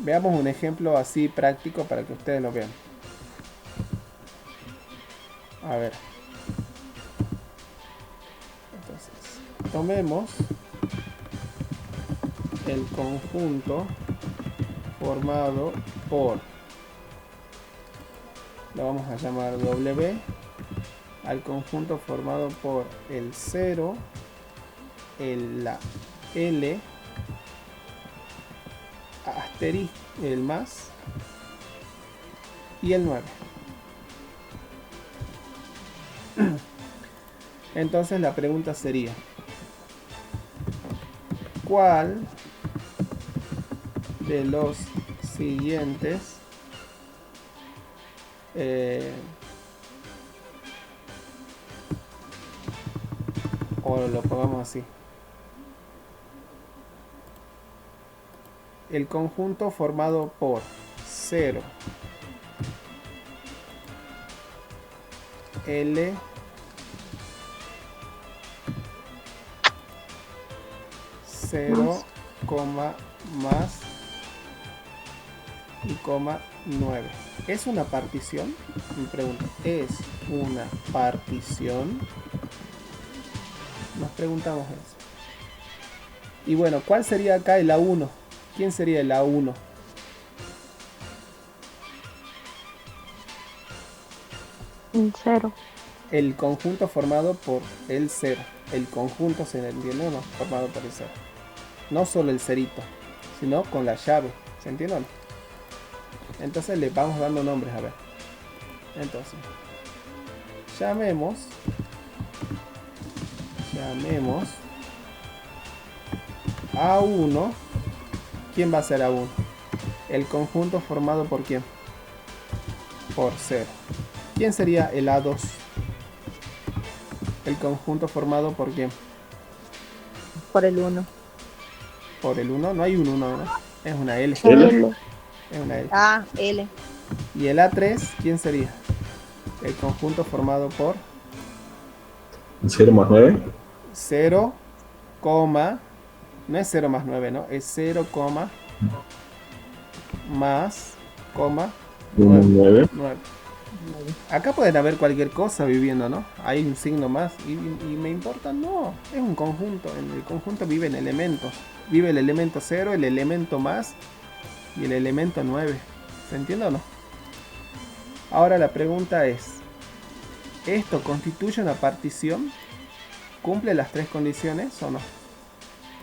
Veamos un ejemplo así práctico para que ustedes lo vean. A ver. Entonces, tomemos el conjunto formado por, lo vamos a llamar W, al conjunto formado por el 0, la L, asterisco, el más y el 9. Entonces la pregunta sería, ¿cuál de los siguientes o lo pongamos así, el conjunto formado por 0, L, cero, más y coma 9. ¿Es una partición? Me pregunto, ¿es una partición? Nos preguntamos eso. Y bueno, ¿cuál sería acá el A1? ¿Quién sería el A1? Un 0. El conjunto formado por el 0. El conjunto, ¿se entiende o no? Formado por el 0. No solo el cerito, sino con la llave. ¿Se entiende o no? Entonces le vamos dando nombres, a ver. Entonces, llamemos A1. ¿Quién va a ser A1? El conjunto formado por quién? Por 0. ¿Quién sería el A2? El conjunto formado por quién? Por el 1. Por el 1. No hay un 1, ¿no? Es una L. L. Es una L. Ah, L. ¿Y el A3 quién sería? El conjunto formado por 0 más 9. 0, no es 0 más 9, ¿no? Es 0, más, 9. 9. Acá pueden haber cualquier cosa viviendo, ¿no? Hay un signo más y me importa, no. Es un conjunto. En el conjunto viven elementos. Vive el elemento 0, el elemento más y el elemento 9. ¿Se entiende o no? Ahora la pregunta es, ¿esto constituye una partición? ¿Cumple las tres condiciones o no?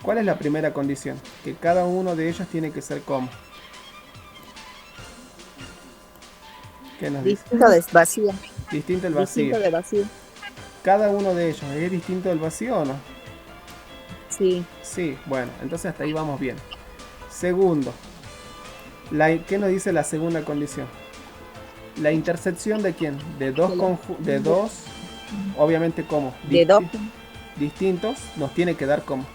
¿Cuál es la primera condición? Que cada uno de ellos tiene que ser como. ¿Qué nos dice? Distinto de vacío. Distinto del vacío. Distinto de vacío. ¿Cada uno de ellos es distinto del vacío o no? Sí. Sí, bueno, entonces hasta ahí vamos bien. Segundo, ¿qué nos dice la segunda condición? La intersección de quién? De dos, obviamente como De 2 distintos, nos tiene que dar como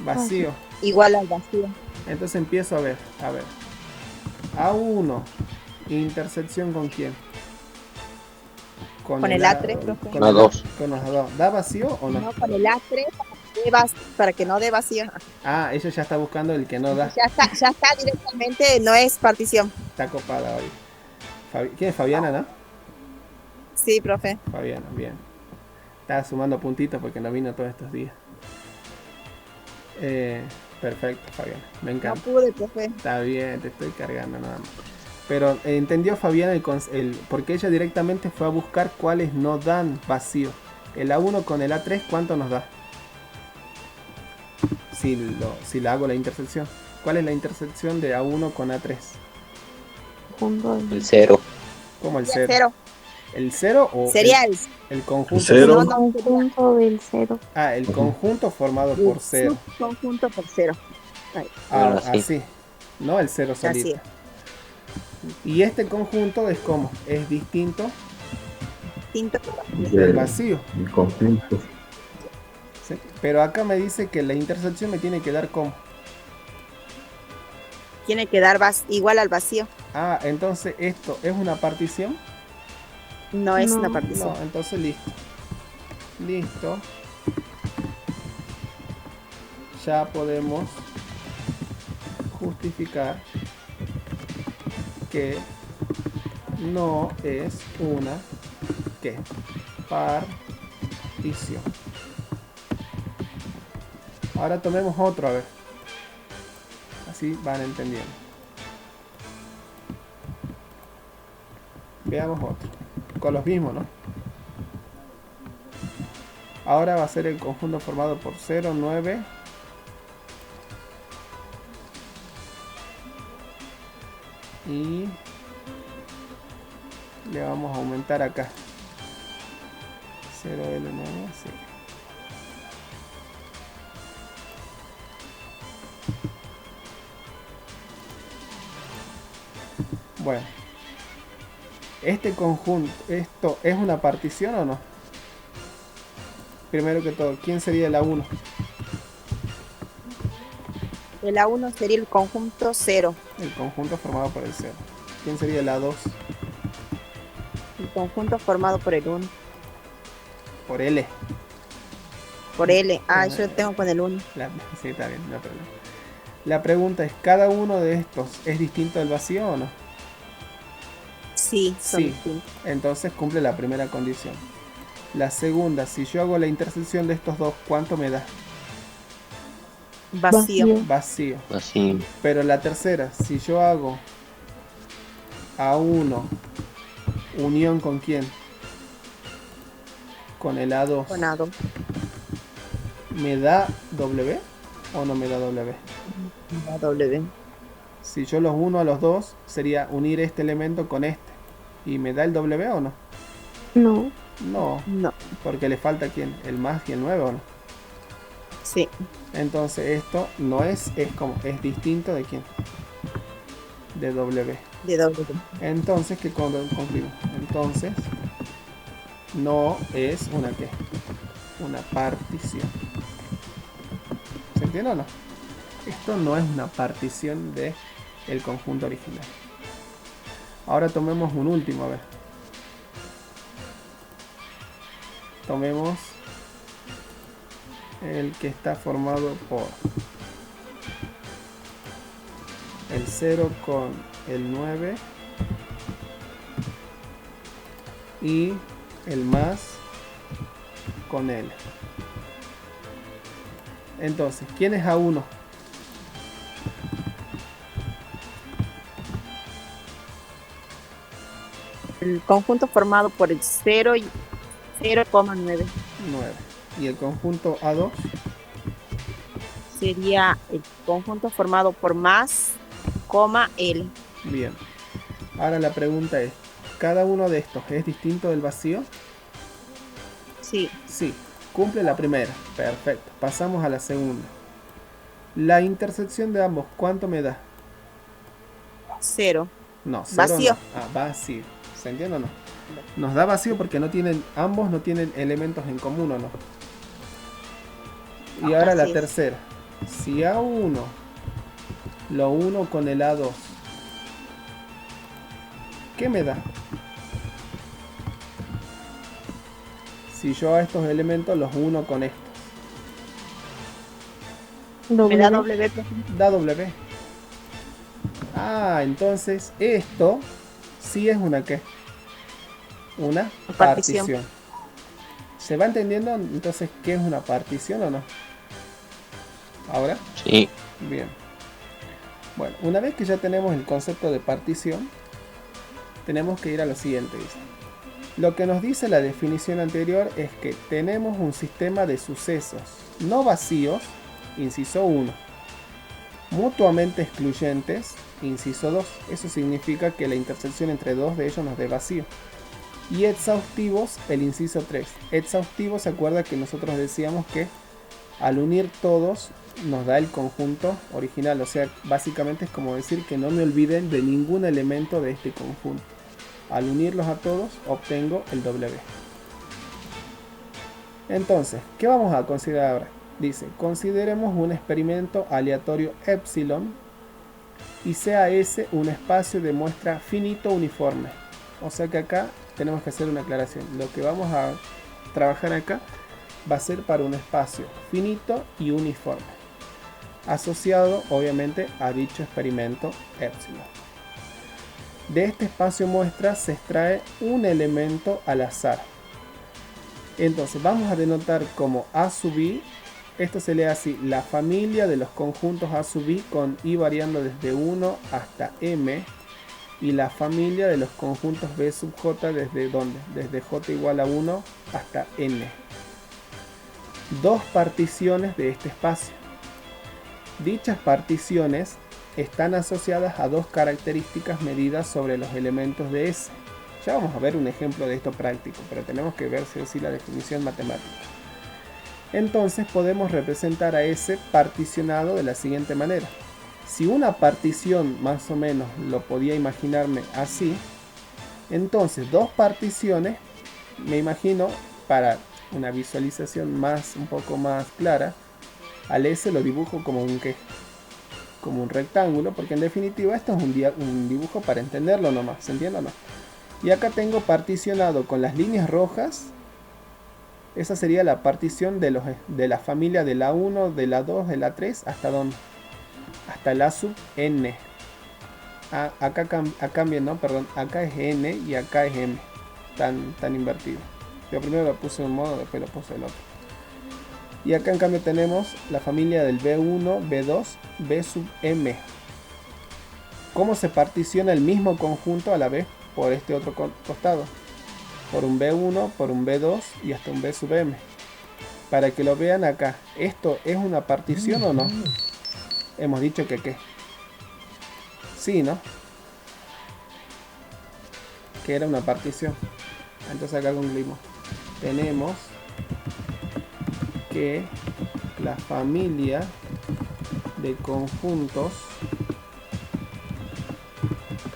vacío. igual al vacío. Entonces empiezo a ver. A1, intersección con quién? Con el A3, profe. Con A2. Con los A2. ¿Da vacío o no? No, con el A3 para que no dé vacío. Ah, ella ya está buscando el que no da. Ya está directamente, no es partición. Está copada hoy. ¿Quién es Fabiana, no? Sí, profe. Fabiana, bien. Está sumando puntitos porque no vino todos estos días. Perfecto, Fabiana. Me encanta. No pude, profe. Está bien, te estoy cargando nada más. Pero entendió Fabiana porque ella directamente fue a buscar cuáles no dan vacío. El A1 con el A3, ¿cuánto nos da? Si la hago la intersección. ¿Cuál es la intersección de A1 con A3? El 0. ¿Cómo el Sería 0? ¿El 0 o sería el conjunto? El 0. El conjunto del 0. Ah, el conjunto formado por 0. Conjunto por 0. Ah, así. No el 0 solito. Así. Y este conjunto es como, es distinto Distinto del vacío. El conjunto. ¿Sí? Pero acá me dice que la intersección me tiene que dar como. Tiene que dar igual al vacío. Ah, entonces esto es una partición. No es una partición. No, entonces listo. Listo. Ya podemos justificar que no es una ¿qué? Partición. Ahora tomemos otro, a ver. Así van entendiendo. Veamos otro. Con los mismos, ¿no? Ahora va a ser el conjunto formado por 0, 9. Y le vamos a aumentar acá. 0L9, sí. Bueno. Este conjunto, ¿esto es una partición o no? Primero que todo, ¿quién sería la 1? El A1 sería el conjunto 0. El conjunto formado por el 0. ¿Quién sería la 2? El conjunto formado por el 1. Por L. Por L. Ah, yo lo tengo con el 1. Sí, está bien, no hay problema. La pregunta es, ¿cada uno de estos es distinto del vacío o no? Sí, son Sí. distintos. Entonces cumple la primera condición. La segunda, si yo hago la intersección de estos dos, ¿cuánto me da? Vacío. Vacío. Así. Pero la tercera, si yo hago A1 unión con quién? Con el A2. Con A2. ¿Me da W o no me da W? La W. Si yo los uno a los dos, sería unir este elemento con este. ¿Y me da el W o no? No. No, No. porque le falta quién, el más y el 9 o no. Sí. Entonces esto no es distinto de quién, de W. De W. Entonces, ¿qué concluimos? Entonces, no es una ¿qué? Una partición. ¿Se entiende o no? Esto no es una partición de el conjunto original. Ahora tomemos un último, a ver. Tomemos el que está formado por el 0 con el 9 y el más con L. Entonces, ¿quién es A1? El conjunto formado por el 0 y 0,9 9. ¿Y el conjunto A2? sería el conjunto formado por más, coma, L. Bien. Ahora la pregunta es, ¿cada uno de estos es distinto del vacío? Sí. Sí. Cumple la primera. Perfecto. Pasamos a la segunda. La intersección de ambos, ¿cuánto me da? 0. No, 0 Vacío. no. Ah, vacío. ¿Se entiende o no? Nos da vacío porque ambos no tienen elementos en común, ¿o no? Y ahora la Así es. tercera. Si A1 lo uno con el A2, ¿qué me da? Si yo a estos elementos los uno con estos, Me da W. da W. Ah, entonces esto sí es una ¿qué? Una Partición. partición. ¿Se va entendiendo entonces qué es una partición o no? ¿Ahora? Sí. Bien. Bueno, una vez que ya tenemos el concepto de partición, tenemos que ir a lo siguiente. Dice. Lo que nos dice la definición anterior es que tenemos un sistema de sucesos no vacíos, inciso 1, mutuamente excluyentes, inciso 2. Eso significa que la intersección entre dos de ellos nos dé vacío. Y exhaustivos, el inciso 3. Exhaustivos, se acuerda que nosotros decíamos que al unir todos nos da el conjunto original. O sea, básicamente es como decir que no me olviden de ningún elemento de este conjunto. Al unirlos a todos obtengo el W. Entonces, ¿qué vamos a considerar ahora? Dice, consideremos un experimento aleatorio epsilon y sea ese un espacio de muestra finito uniforme. O sea que acá tenemos que hacer una aclaración. Lo que vamos a trabajar acá va a ser para un espacio finito y uniforme. asociado obviamente a dicho experimento epsilon. De este espacio muestra se extrae un elemento al azar. Entonces vamos a denotar como A sub i. Esto se lee así: la familia de los conjuntos A sub i con i variando desde 1 hasta m, y la familia de los conjuntos B sub j desde ¿dónde? Desde j igual a 1 hasta n. Dos particiones de este espacio. Dichas particiones están asociadas a dos características medidas sobre los elementos de S. Ya vamos a ver un ejemplo de esto práctico, pero tenemos que ver si o sí la definición matemática. Entonces podemos representar a S particionado de la siguiente manera. Si una partición más o menos lo podía imaginarme así, entonces dos particiones, me imagino, para una visualización un poco más clara, al S lo dibujo como como un rectángulo, porque en definitiva esto es un dibujo para entenderlo nomás, ¿se entiende o no? Y acá tengo particionado con las líneas rojas. Esa sería la partición de la familia de la 1, de la 2, de la 3, ¿hasta dónde? Hasta la sub n. Acá cambia, no, perdón, acá es n y acá es m. Tan invertido. Yo primero lo puse de un modo, después lo puse del otro. Y acá en cambio tenemos la familia del B1, B2, B sub m. ¿Cómo se particiona el mismo conjunto a la vez por este otro costado? Por un B1, por un B2 y hasta un B sub m. Para que lo vean acá, ¿esto es una partición o no? Hemos dicho que ¿qué? Sí, ¿no? Que era una partición. Entonces acá concluimos. Tenemos que la familia de conjuntos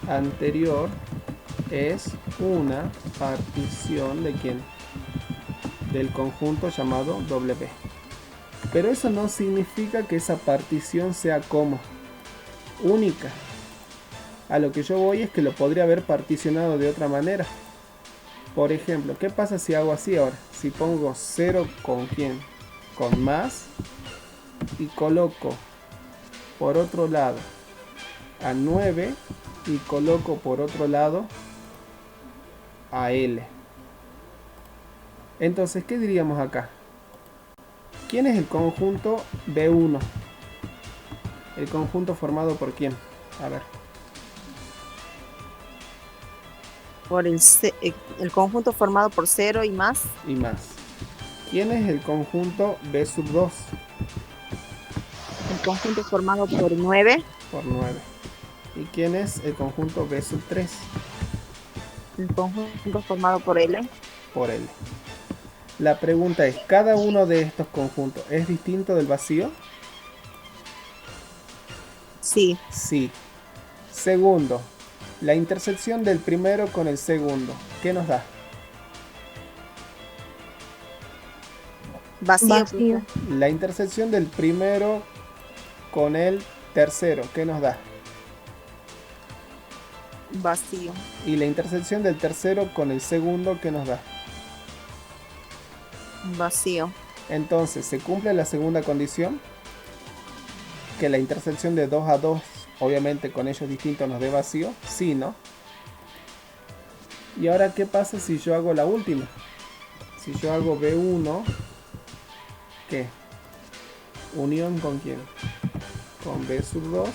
anterior es una partición de ¿quién? Del conjunto llamado W. Pero eso no significa que esa partición sea como única. A lo que yo voy es que lo podría haber particionado de otra manera. Por ejemplo, ¿qué pasa si hago así ahora? Si pongo 0 con ¿quién? Con más, y coloco por otro lado a 9 y coloco por otro lado a L. Entonces, ¿qué diríamos acá? ¿Quién es el conjunto B1? El conjunto formado por ¿quién? A ver. Por el conjunto formado por 0 y más. Y más. ¿Quién es el conjunto B sub 2? El conjunto formado por 9. Por 9. ¿Y quién es el conjunto B sub 3? El conjunto formado por L. Por L. La pregunta es, ¿cada uno de estos conjuntos es distinto del vacío? Sí. Sí. Segundo, la intersección del primero con el segundo, ¿qué nos da? Vacío. La intersección del primero con el tercero, ¿qué nos da? Vacío. Y la intersección del tercero con el segundo, ¿qué nos da? Vacío. Entonces, ¿se cumple la segunda condición? Que la intersección de 2 a 2, obviamente con ellos distintos, nos dé vacío. Sí, ¿no? Y ahora, ¿qué pasa si yo hago la última? Si yo hago B1, ¿qué? Unión con quién? Con B sub 2.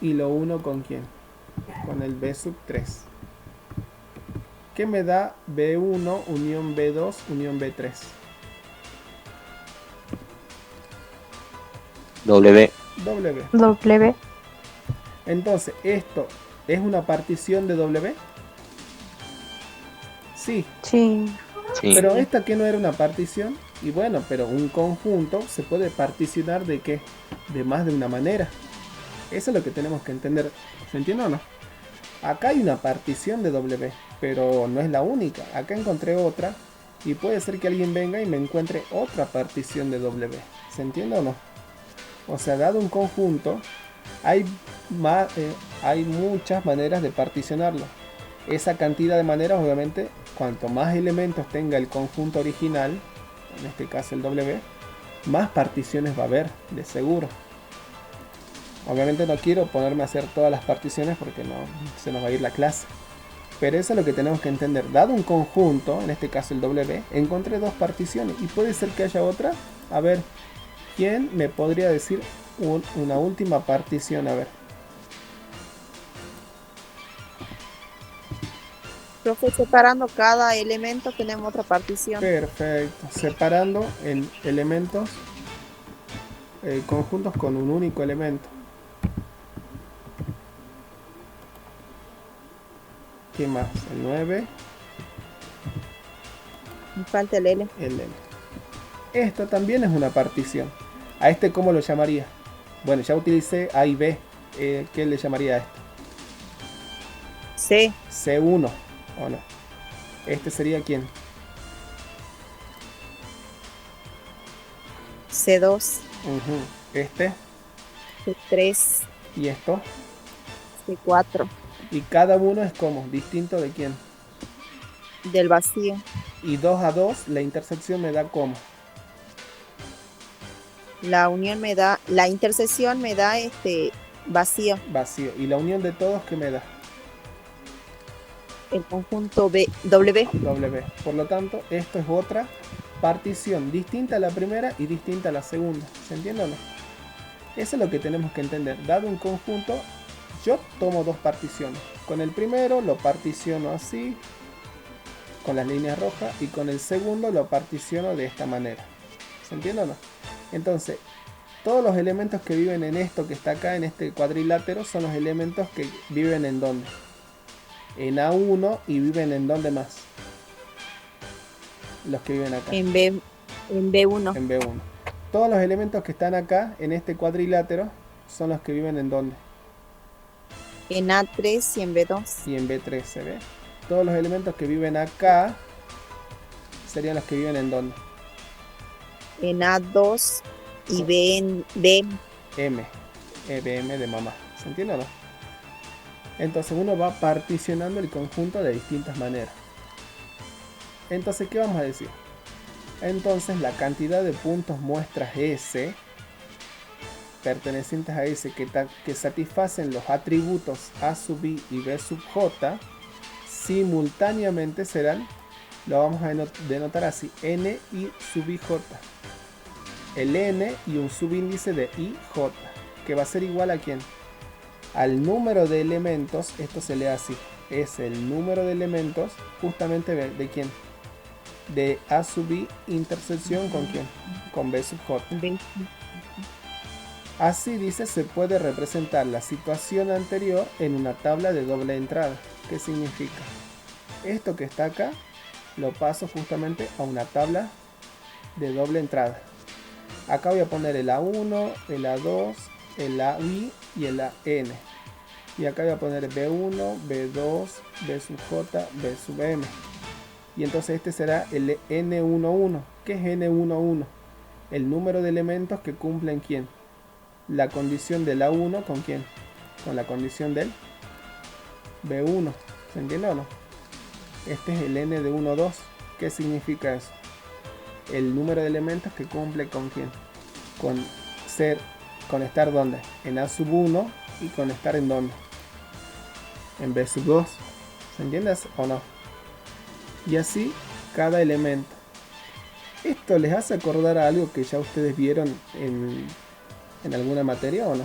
Y lo uno con quién? Con el B sub 3. ¿Qué me da B1 unión B2 unión B3? W. W. Entonces, ¿esto es una partición de W? Sí. Sí. Pero esta que no era una partición. Y bueno, pero un conjunto se puede particionar de ¿qué? De más de una manera. Eso es lo que tenemos que entender. ¿Se entiende o no? Acá hay una partición de W, pero no es la única. Acá encontré otra y puede ser que alguien venga y me encuentre otra partición de W. ¿Se entiende o no? O sea, dado un conjunto, hay muchas maneras de particionarlo. Esa cantidad de maneras, obviamente, cuanto más elementos tenga el conjunto original, en este caso el W, más particiones va a haber, de seguro. Obviamente no quiero ponerme a hacer todas las particiones porque no se nos va a ir la clase. Pero eso es lo que tenemos que entender. Dado un conjunto, en este caso el W, encontré dos particiones. Y puede ser que haya otra. A ver, ¿quién me podría decir una última partición? A ver. Profe, separando cada elemento tenemos otra partición. Perfecto. Separando en elementos, conjuntos con un único elemento. ¿Qué más? El 9. Me falta el L. El L. Esto también es una partición. ¿A este cómo lo llamaría? Bueno, ya utilicé A y B. ¿Qué le llamaría a esto? C. C1. ¿O no? ¿Este sería quién? C2. Ujú. Este. C3. Y esto. C4. Y cada uno es como, distinto de quién. Del vacío. Y 2 a 2, la intersección me da como. La unión me da, la intersección me da vacío. Vacío. Y la unión de todos, ¿qué me da? El conjunto W. W. Por lo tanto, esto es otra partición distinta a la primera y distinta a la segunda. ¿Se entiende o no? Eso es lo que tenemos que entender. Dado un conjunto, yo tomo dos particiones. Con el primero lo particiono así, con las líneas rojas, y con el segundo lo particiono de esta manera. ¿Se entiende o no? Entonces, todos los elementos que viven en esto que está acá, en este cuadrilátero, son los elementos que viven en ¿dónde? En A1, y viven en ¿dónde más? Los que viven acá. En B, en B1. En B1. Todos los elementos que están acá, en este cuadrilátero, son los que viven en ¿dónde? En A3 y en B2. Y en B3, ¿se ve? Todos los elementos que viven acá serían los que viven en ¿dónde? En A2 y B en B. M. EBM de mamá. ¿Se entiende o no? Entonces uno va particionando el conjunto de distintas maneras. Entonces, ¿qué vamos a decir? Entonces la cantidad de puntos muestras S pertenecientes a S que satisfacen los atributos A sub I y B sub J simultáneamente serán, lo vamos a denotar así, N y sub IJ. El N y un subíndice de IJ, que va a ser igual a ¿quién? Al número de elementos. Esto se lee así, es el número de elementos justamente de ¿quién? De A sub I intersección con ¿quién? Con B sub J. B. Así dice, se puede representar la situación anterior en una tabla de doble entrada. ¿Qué significa? Esto que está acá lo paso justamente a una tabla de doble entrada. Acá voy a poner el A1, el A2, el AI y el AN. Y acá voy a poner B1, B2, B sub J, B sub M. Y entonces este será el N11. ¿Qué es N11? El número de elementos que cumplen ¿quién? La condición del A1 con ¿quién? Con la condición del B1. ¿Se entiende o no? Este es el N de 1, 2. ¿Qué significa eso? El número de elementos que cumple con ¿quién? Con estar ¿dónde? En A sub 1 y con estar en ¿dónde? En B sub 2. ¿Se entiende o no? Y así cada elemento. ¿Esto les hace acordar a algo que ya ustedes vieron en alguna materia o no?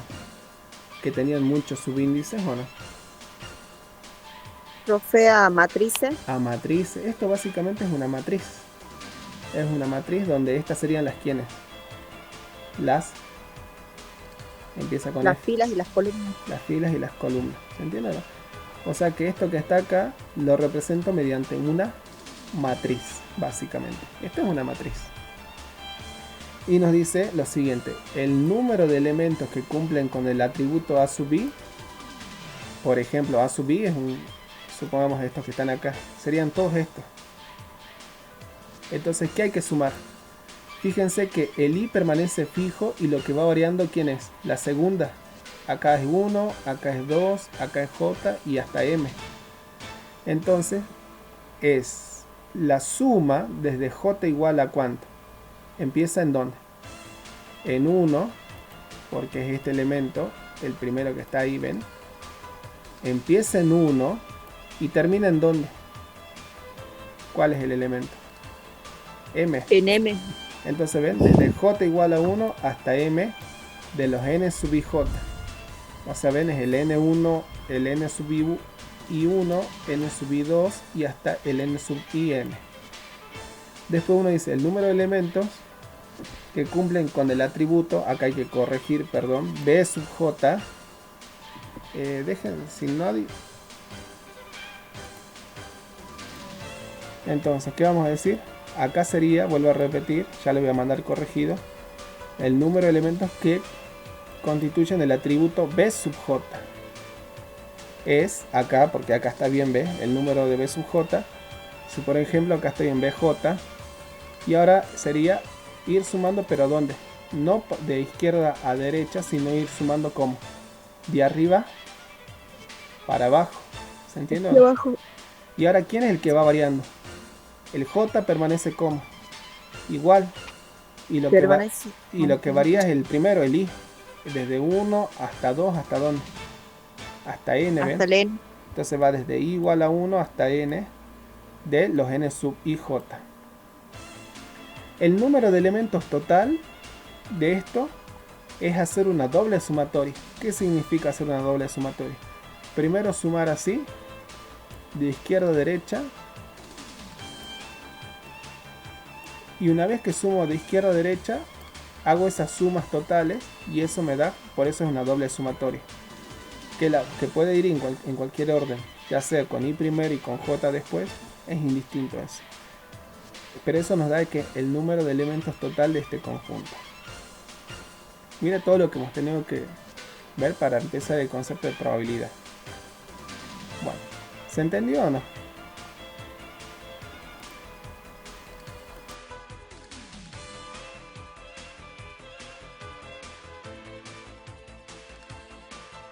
Que tenían muchos subíndices o no. Profe, a matrices. A matriz. Esto básicamente es una matriz. Es una matriz donde estas serían las quienes. Las. Empieza con Las F. filas y las columnas. Las filas y las columnas. ¿Se entiende o no? O sea que esto que está acá lo represento mediante una matriz, básicamente. Esto es una matriz. Y nos dice lo siguiente: el número de elementos que cumplen con el atributo A sub I, por ejemplo, A sub I es supongamos estos que están acá, serían todos estos. Entonces, ¿qué hay que sumar? Fíjense que el I permanece fijo y lo que va variando, ¿quién es? La segunda. Acá es 1, acá es 2, acá es J y hasta M. Entonces, es la suma desde J igual a ¿cuánto? Empieza en ¿dónde? en 1, porque es este elemento, el primero que está ahí, ¿ven? Empieza en 1 y termina en ¿dónde? ¿Cuál es el elemento? M. En M. Entonces ven, desde j igual a 1 hasta m de los n sub ij. O sea, ven, es el n1, el n sub i1, n sub i2 y hasta el n sub in. Después uno dice el número de elementos que cumplen con el atributo, acá hay que corregir, perdón, b sub j. Dejen sin nadie. Entonces, ¿qué vamos a decir? Acá sería, vuelvo a repetir, ya le voy a mandar corregido, el número de elementos que constituyen el atributo b sub j. Es acá, porque acá está bien b, el número de b sub j. Si por ejemplo acá estoy en bj, y ahora sería ir sumando, pero ¿dónde? No de izquierda a derecha, sino ir sumando como de arriba para abajo. ¿Se entiende? De abajo. Y ahora, ¿quién es el que va variando? El j permanece como igual, y lo, Permanece. y lo que varía es el primero, el i, desde 1 hasta 2, ¿hasta dónde? Hasta n, ¿ven? Hasta el N. Entonces va desde i igual a 1 hasta n de los n sub ij. El número de elementos total de esto es hacer una doble sumatoria. ¿Qué significa hacer una doble sumatoria? Primero sumar así, de izquierda a derecha, y una vez que sumo de izquierda a derecha, hago esas sumas totales y eso me da, por eso es una doble sumatoria. Que puede ir en cualquier orden, ya sea con i primero y con j después, es indistinto eso. Pero eso nos da que el número de elementos total de este conjunto. Mira todo lo que hemos tenido que ver para empezar el concepto de probabilidad. Bueno, ¿se entendió o no?